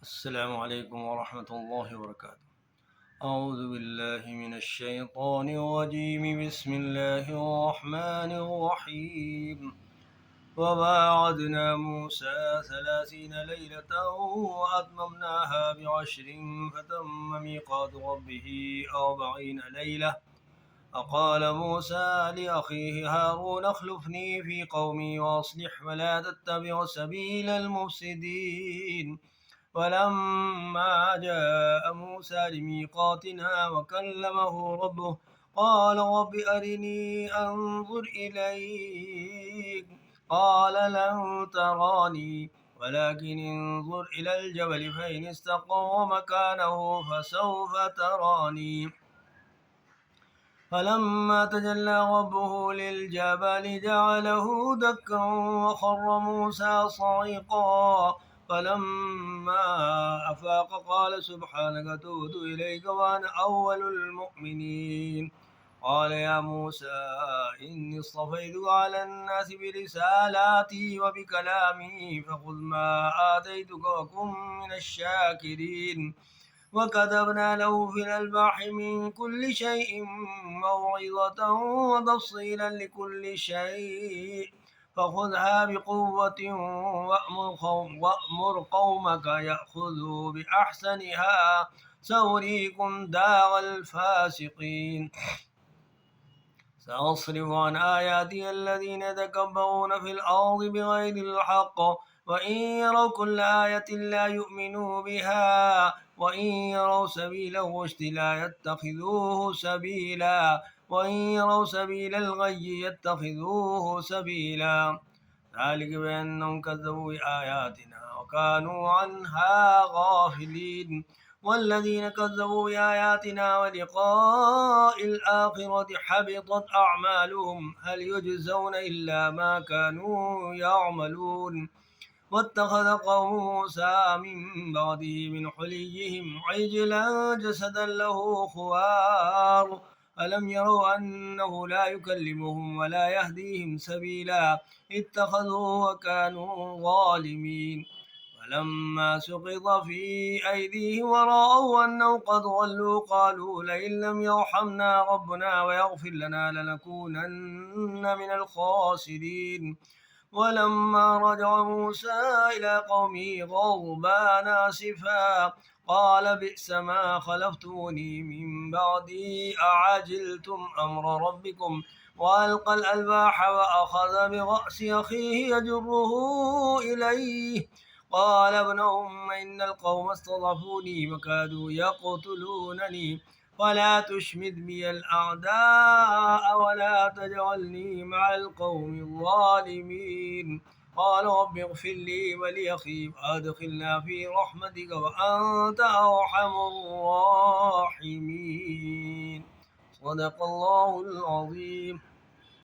السلام عليكم ورحمة الله وبركاته. أعوذ بالله من الشيطان الرجيم. بسم الله الرحمن الرحيم. وواعدنا موسى 30 ليلة وأتممناها بعشر فتم ميقات ربه 40 ليلة. فقال موسى لأخيه هارون اخلفني في قومي وأصلح ولا تتبع سبيل المفسدين. ولما جاء موسى لميقاتنا وكلمه ربه قال رب أرني أنظر إليك. قال لن تراني ولكن انظر إلى الجبل فإن استقر مكانه فسوف تراني. فلما تجلى ربه للجبل جعله دكا وخر موسى صعقا. فلما أفاق قال سبحانك تبت إليك وأنا أول المؤمنين. قال يا موسى إني اصطفيتك على الناس برسالاتي وبكلامي فخذ ما آتيتك وكن من الشاكرين. وكتبنا له في الألواح من كل شيء موعظة وتفصيلا لكل شيء فخذها بقوة وأمر قومك يأخذوا بأحسنها سأريكم دار الفاسقين. سأصرف عن آياتي الذين يتكبرون في الأرض بغير الحق وإن يروا كل آية لا يؤمنوا بها وإن يروا سبيل الرشد لا يتخذوه سبيلا وإن يروا سبيل الغي يتخذوه سبيلا. ذلك بأنهم كذبوا بآياتنا وكانوا عنها غافلين. والذين كذبوا بآياتنا ولقاء الآخرة حبطت أعمالهم هل يجزون إلا ما كانوا يعملون. واتخذ قوم موسى من بعده من حليهم عجلا جسدا له خوار ألم يروا أنه لا يكلمهم ولا يهديهم سبيلا اتخذوه وكانوا ظالمين. فلما سقط في أيديهم ورأوا أنهم قد ضلوا قالوا لئن لم يرحمنا ربنا ويغفر لنا لنكونن من الخاسرين. ولما رجع موسى إلى قومه غضبان آسفا قال بئس ما خلفتوني من بعدي أعجلتم أمر ربكم. وألقى الألواح وأخذ برأس أخيه يجره إليه قال ابن أم إن القوم استضعفوني وكادوا يقتلونني ولا تشمت بي الأعداء ولا تجعلني مع القوم الظالمين. قال رب اغفر لي ولأخي وأدخلنا في رحمتك وأنت أرحم الراحمين. صدق الله العظيم.